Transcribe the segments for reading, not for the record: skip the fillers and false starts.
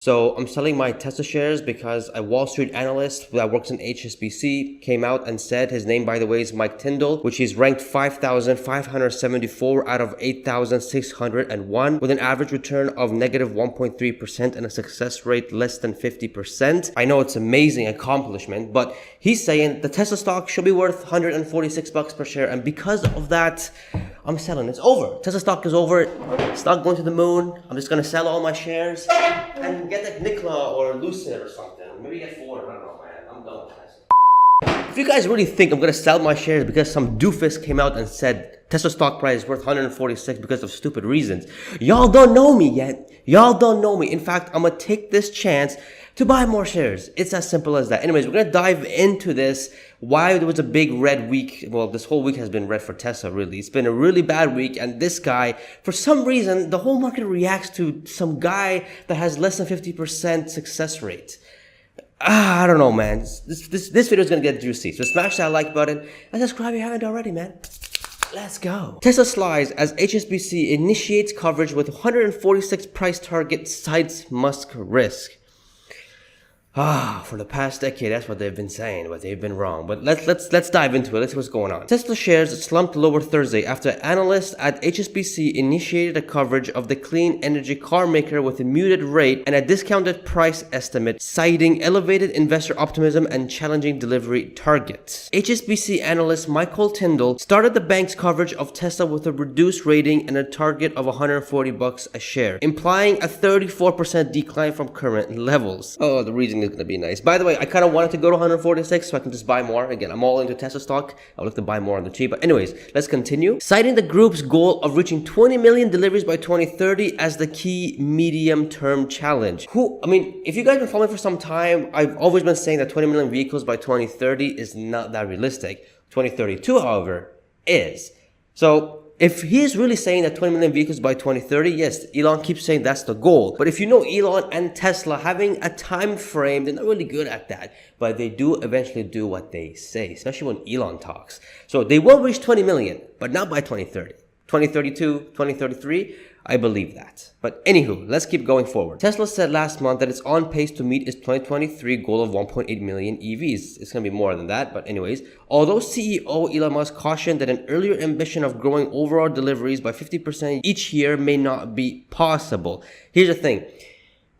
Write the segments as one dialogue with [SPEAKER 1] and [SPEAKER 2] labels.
[SPEAKER 1] So I'm selling my Tesla shares because a Wall Street analyst that works in HSBC came out and said, his name by the way is Mike Tyndall, which is ranked 5,574 out of 8,601 with an average return of negative 1.3% and a success rate less than 50%. I know it's an amazing accomplishment, but he's saying the Tesla stock should be worth 146 bucks per share, and because of that, I'm selling. It's over. Tesla stock is over. It's not going to the moon. I'm just going to sell all my shares and get like Nikola or Lucid or something. Maybe get Ford. I don't know, man. I'm done with Tesla. If you guys really think I'm going to sell my shares because some doofus came out and said Tesla stock price is worth 146 because of stupid reasons, y'all don't know me yet. Y'all don't know me. In fact, I'm going to take this chance to buy more shares. It's as simple as that. Anyways, we're going to dive into this. Why there was a big red week. Well, this whole week has been red for Tesla, really. It's been a really bad week, and this guy, for some reason, the whole market reacts to some guy that has less than 50% success rate. I don't know, man. This video is going to get juicy. So smash that like button and subscribe if you haven't already, man. Let's go. Tesla slides as HSBC initiates coverage with 146 price target cites Musk risk. For the past decade, that's what they've been saying, but they've been wrong. But let's dive into it. Let's see what's going on. Tesla shares slumped lower Thursday after analysts at HSBC initiated a coverage of the clean energy car maker with a muted rate and a discounted price estimate, citing elevated investor optimism and challenging delivery targets. HSBC analyst Michael Tyndall started the bank's coverage of Tesla with a reduced rating and a target of 140 bucks a share, implying a 34% decline from current levels. Oh, the reason is going to be nice. By the way, I kind of wanted to go to 146 so I can just buy more. Again, I'm all into Tesla stock. I'll look to buy more on the cheap. But anyways, let's continue. Citing the group's goal of reaching 20 million deliveries by 2030 as the key medium-term challenge. If you guys have been following for some time, I've always been saying that 20 million vehicles by 2030 is not that realistic. 2032, however, is. So if he's really saying that 20 million vehicles by 2030, yes, Elon keeps saying that's the goal. But if you know Elon and Tesla having a time frame, they're not really good at that. But they do eventually do what they say, especially when Elon talks. So they will reach 20 million, but not by 2030. 2032, 2033, I believe that. But anywho, let's keep going forward. Tesla said last month that it's on pace to meet its 2023 goal of 1.8 million EVs. It's going to be more than that, but anyways. Although CEO Elon Musk cautioned that an earlier ambition of growing overall deliveries by 50% each year may not be possible. Here's the thing.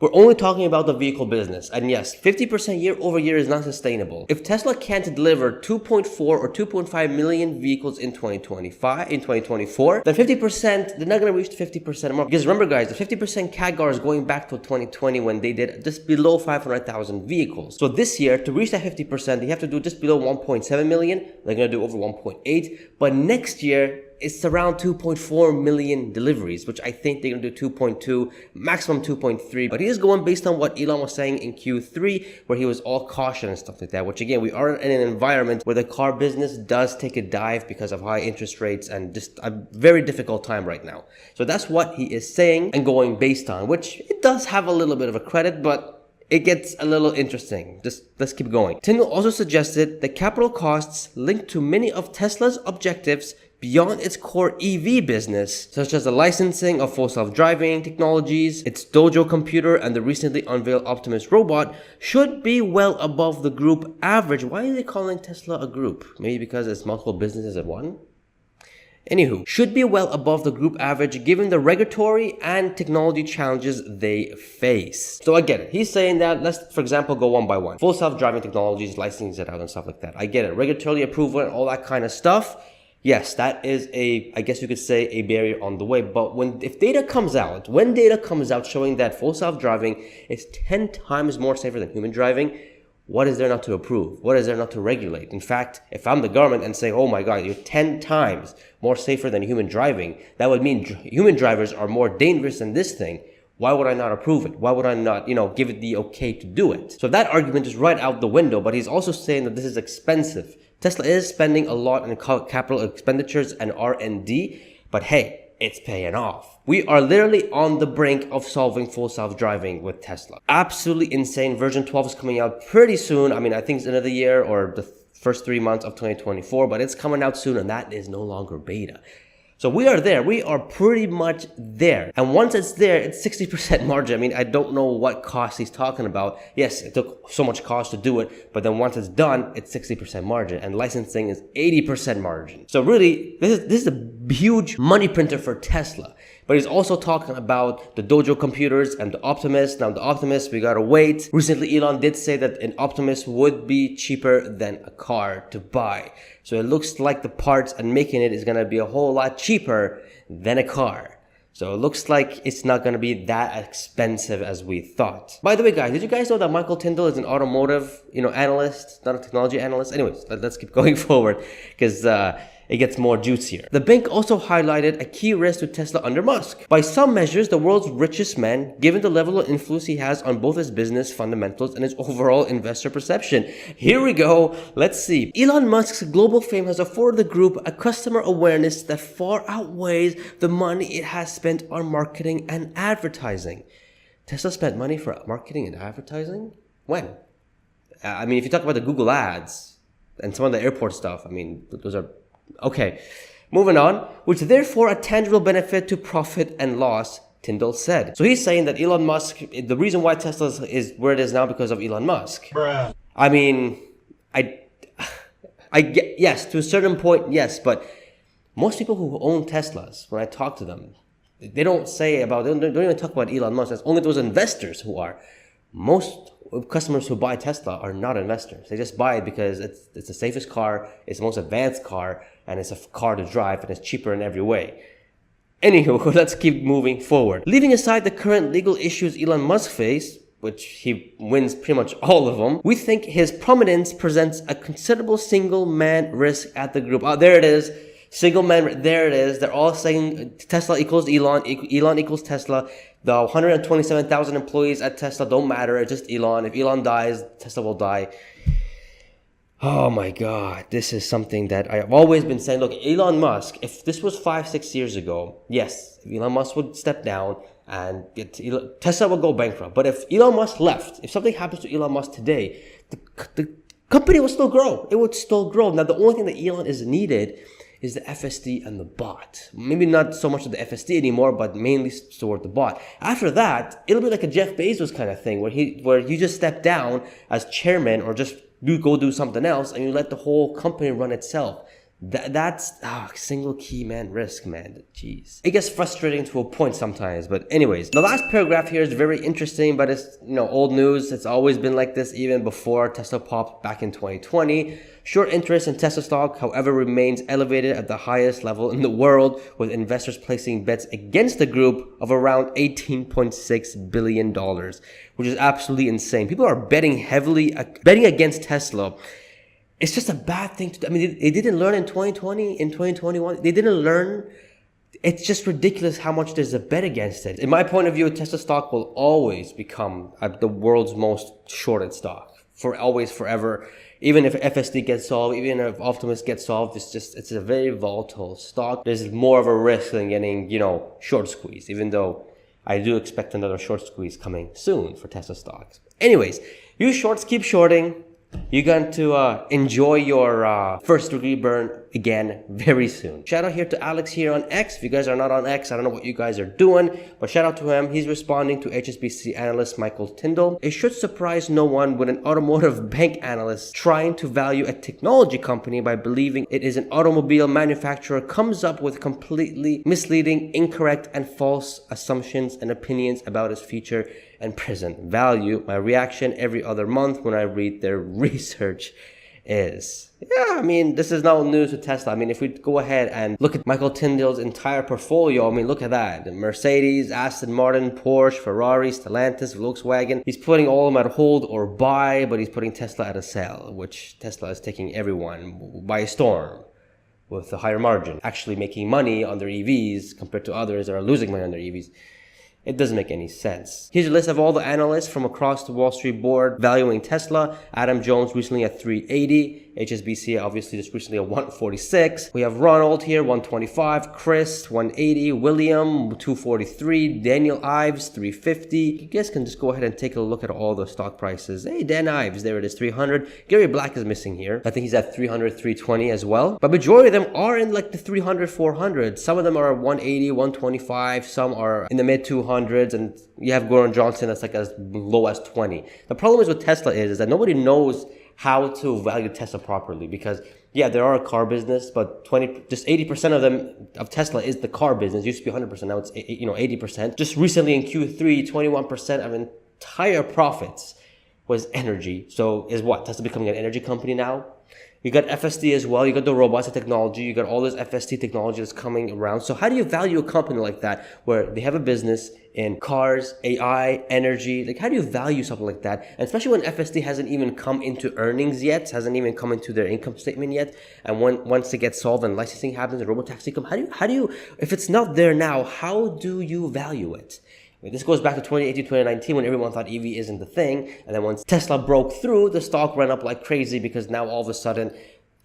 [SPEAKER 1] We're only talking about the vehicle business. And yes, 50% year over year is not sustainable. If Tesla can't deliver 2.4 or 2.5 million vehicles in 2024, then 50%, they're not going to reach the 50% mark. Because remember guys, the 50% CAGR is going back to 2020 when they did just below 500,000 vehicles. So this year, to reach that 50%, they have to do just below 1.7 million. They're going to do over 1.8. But next year, it's around 2.4 million deliveries, which I think they're going to do 2.2, maximum 2.3. But he is going based on what Elon was saying in Q3, where he was all caution and stuff like that, which again, we are in an environment where the car business does take a dive because of high interest rates and just a very difficult time right now. So that's what he is saying and going based on, which it does have a little bit of a credit, but it gets a little interesting. Just let's keep going. Tyndall also suggested that capital costs linked to many of Tesla's objectives beyond its core EV business, such as the licensing of full self-driving technologies, its Dojo computer, and the recently unveiled Optimus robot, should be well above the group average. Why are they calling Tesla a group? Maybe because it's multiple businesses at one? Anywho, should be well above the group average given the regulatory and technology challenges they face. So I get it. He's saying that, let's, for example, go one by one. Full self-driving technologies, licensing it out and stuff like that. I get it. Regulatory approval and all that kind of stuff. Yes, that is I guess you could say a barrier on the way. But when data comes out showing that full self-driving is 10 times more safer than human driving, what is there not to approve? What is there not to regulate? In fact, if I'm the government and saying, oh my God, you're 10 times more safer than human driving, that would mean human drivers are more dangerous than this thing. Why would I not approve it? Why would I not, give it the okay to do it? So that argument is right out the window, but he's also saying that this is expensive. Tesla is spending a lot on capital expenditures and R&D, but hey, it's paying off. We are literally on the brink of solving full self-driving with Tesla. Absolutely insane. Version 12 is coming out pretty soon. I think it's another year or the first 3 months of 2024, but it's coming out soon and that is no longer beta. So we are there. We are pretty much there. And once it's there, it's 60% margin. I mean, I don't know what cost he's talking about. Yes, it took so much cost to do it, but then once it's done, it's 60% margin. And licensing is 80% margin. So really, this is a huge money printer for Tesla. But he's also talking about the Dojo computers and the Optimus. Now the Optimus, we gotta wait. Recently, Elon did say that an Optimus would be cheaper than a car to buy. So it looks like the parts and making it is gonna be a whole lot cheaper than a car. So it looks like it's not gonna be that expensive as we thought. By the way, guys, did you guys know that Michael Tyndall is an automotive, analyst, not a technology analyst? Anyways, let's keep going forward because it gets more juicier. The bank also highlighted a key risk to Tesla under Musk. By some measures, the world's richest man, given the level of influence he has on both his business fundamentals and his overall investor perception. Here we go. Let's see. Elon Musk's global fame has afforded the group a customer awareness that far outweighs the money it has spent on marketing and advertising. Tesla spent money for marketing and advertising? When? I mean, if you talk about the Google ads and some of the airport stuff, I mean, those are okay, moving on, which therefore a tangible benefit to profit and loss, Tyndall said. So he's saying that Elon Musk, the reason why Tesla is where it is now because of Elon Musk. Bruh. I mean, I get, yes, to a certain point, yes, but most people who own Teslas, when I talk to them, they don't even talk about Elon Musk. That's only those investors who are. Most customers who buy Tesla are not investors. They just buy it because it's the safest car, it's the most advanced car, and it's a car to drive, and it's cheaper in every way. Anywho, let's keep moving forward. Leaving aside the current legal issues Elon Musk faces, which he wins pretty much all of them, we think his prominence presents a considerable single-man risk at the group. Oh, there it is. Single man, there it is. They're all saying Tesla equals Elon, Elon equals Tesla. The 127,000 employees at Tesla don't matter. It's just Elon. If Elon dies, Tesla will die. Oh my God. This is something that I've always been saying. Look, Elon Musk, if this was 5-6 years ago, yes, Elon Musk would step down and Tesla would go bankrupt. But if Elon Musk left, if something happens to Elon Musk today, the company will still grow. It would still grow. Now, the only thing that Elon is needed is the FSD and the bot. Maybe not so much of the FSD anymore, but mainly toward the bot. After that, it'll be like a Jeff Bezos kind of thing, where you just step down as chairman or just go do something else, and you let the whole company run itself. That's single key man risk, man. Jeez. It gets frustrating to a point sometimes, but anyways, the last paragraph here is very interesting, but it's old news. It's always been like this even before Tesla popped back in 2020. Short interest in Tesla stock, however, remains elevated at the highest level in the world, with investors placing bets against the group of around $18.6 billion, which is absolutely insane. People are betting against Tesla. It's just a bad thing to do. I mean, they didn't learn in 2020, in 2021. They didn't learn. It's just ridiculous how much there's a bet against it. In my point of view, Tesla stock will always become the world's most shorted stock. For always, forever. Even if FSD gets solved, even if Optimus gets solved, it's a very volatile stock. There's more of a risk than getting, short squeeze, even though I do expect another short squeeze coming soon for Tesla stocks. Anyways, you shorts keep shorting. You're going to enjoy your first degree burn again very soon. Shout out here to Alex here on X. If you guys are not on X, I don't know what you guys are doing, but shout out to him. He's responding to HSBC analyst Michael Tyndall. It should surprise no one when an automotive bank analyst trying to value a technology company by believing it is an automobile manufacturer comes up with completely misleading, incorrect, and false assumptions and opinions about its future and present value. My reaction every other month when I read their research is, I mean, this is not news to Tesla. I mean, if we go ahead and look at Michael Tyndall's entire portfolio, I mean, look at that. The Mercedes, Aston Martin, Porsche, Ferrari, Stellantis, Volkswagen. He's putting all of them at hold or buy, but he's putting Tesla at a sell, which Tesla is taking everyone by storm with a higher margin, actually making money on their EVs compared to others that are losing money on their EVs. It doesn't make any sense. Here's a list of all the analysts from across the Wall Street board valuing Tesla. Adam Jones recently at 380. HSBC obviously just recently at 146. We have Ronald here, 125. Chris, 180. William, 243. Daniel Ives, 350. You guys can just go ahead and take a look at all the stock prices. Hey, Dan Ives, there it is, 300. Gary Black is missing here. I think he's at 300, 320 as well. But majority of them are in like the 300, 400. Some of them are 180, 125. Some are in the mid 200s. And you have Gordon Johnson that's like as low as 20. The problem is with Tesla is that nobody knows how to value Tesla properly, because yeah, there are a car business, but 80% of them of Tesla is the car business. It used to be 100%, now it's 80%. Just recently in Q3, 21% of entire profits was energy. So is what? Tesla becoming an energy company now? You got FSD as well. You got the robots and technology. You got all this FSD technology that's coming around. So how do you value a company like that where they have a business in cars, AI, energy? Like, how do you value something like that? And especially when FSD hasn't even come into earnings yet, hasn't even come into their income statement yet. And once it gets solved and licensing happens and robotaxi come, how do you, if it's not there now, how do you value it? I mean, this goes back to 2018, 2019 when everyone thought EV isn't the thing. And then once Tesla broke through, the stock ran up like crazy because now all of a sudden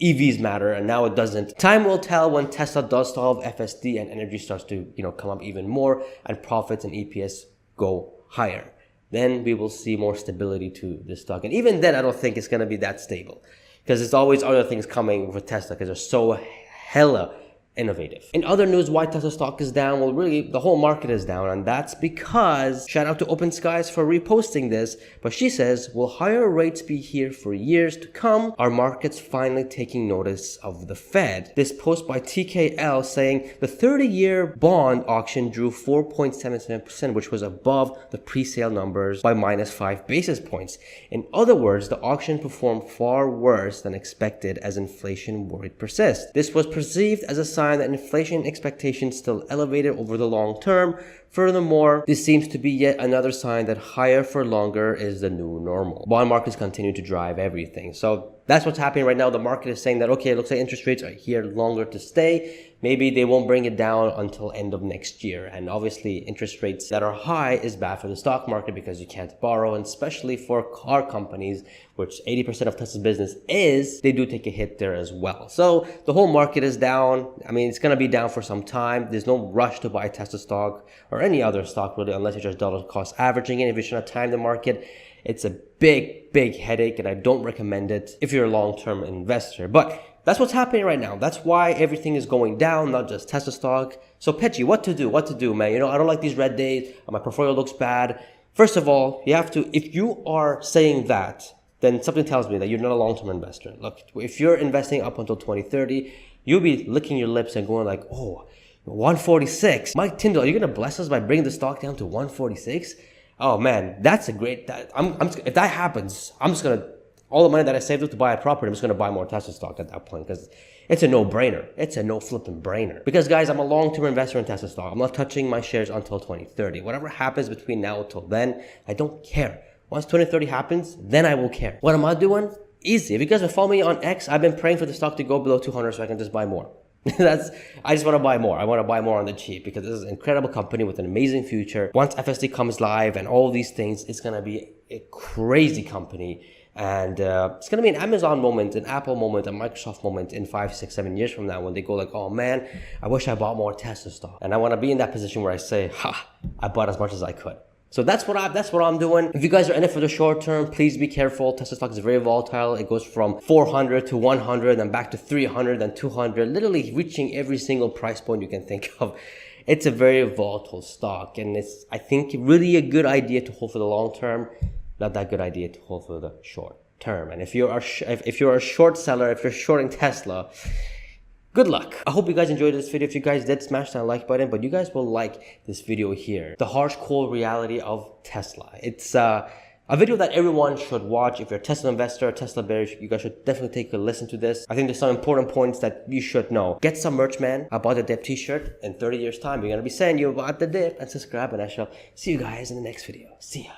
[SPEAKER 1] EVs matter and now it doesn't. Time will tell when Tesla does solve FSD and energy starts to, come up even more and profits and EPS go higher. Then we will see more stability to this stock. And even then, I don't think it's going to be that stable because there's always other things coming with Tesla because they're so hella innovative. In other news, why Tesla stock is down? Well, really, the whole market is down, and that's because, shout out to Open Skies for reposting this, but she says, will higher rates be here for years to come? Are markets finally taking notice of the Fed? This post by TKL saying the 30-year bond auction drew 4.77%, which was above the pre-sale numbers by minus 5 basis points. In other words, the auction performed far worse than expected as inflation worried persists. This was perceived as a sign that inflation expectations still elevated over the long term. Furthermore, this seems to be yet another sign that higher for longer is the new normal. Bond markets continue to drive everything. So that's what's happening right now. The market is saying that, okay, it looks like interest rates are here longer to stay. Maybe they won't bring it down until end of next year. And obviously, interest rates that are high is bad for the stock market because you can't borrow. And especially for car companies, which 80% of Tesla's business is, they do take a hit there as well. So the whole market is down. I mean, it's going to be down for some time. There's no rush to buy Tesla stock or any other stock really, unless you're just dollar cost averaging it. If you're trying to time the market, it's a big headache, and I don't recommend it if you're a long-term investor. But that's what's happening right now. That's why everything is going down, not just Tesla stock. So Pejjy, what to do, man? I don't like these red days. My portfolio looks bad. First of all, you have to, if you are saying that, then something tells me that you're not a long-term investor. Look, if you're investing up until 2030, you'll be licking your lips and going like, oh, 146. Mike Tyndall, are you going to bless us by bringing the stock down to 146? Oh man, that's a great, if that happens, I'm just going to, all the money that I saved up to buy a property, I'm just going to buy more Tesla stock at that point because it's a no-brainer. It's a no-flipping brainer. Because guys, I'm a long-term investor in Tesla stock. I'm not touching my shares until 2030. Whatever happens between now until then, I don't care. Once 2030 happens, then I will care. What am I doing? Easy. If you guys have followed me on X, I've been praying for the stock to go below 200 so I can just buy more. I just want to buy more. I want to buy more on the cheap because this is an incredible company with an amazing future. Once FSD comes live and all these things, it's going to be a crazy company. And it's going to be an Amazon moment, an Apple moment, a Microsoft moment in 5, 6, 7 years from now when they go like, oh man, I wish I bought more Tesla stock. And I want to be in that position where I say, I bought as much as I could. So that's what I'm doing. If you guys are in it for the short term, please be careful. Tesla stock is very volatile. It goes from 400 to 100 and back to 300 and 200, literally reaching every single price point you can think of. It's a very volatile stock, and it's, I think, really a good idea to hold for the long term, not that good idea to hold for the short term. And if you're a short seller, if you're shorting Tesla, good luck. I hope you guys enjoyed this video. If you guys did, smash that like button, but you guys will like this video here. The harsh, cold reality of Tesla. It's a video that everyone should watch. If you're a Tesla investor, Tesla bear, you guys should definitely take a listen to this. I think there's some important points that you should know. Get some merch, man. I bought the dip t-shirt. In 30 years time, we're going to be saying you about the dip, and subscribe, and I shall see you guys in the next video. See ya.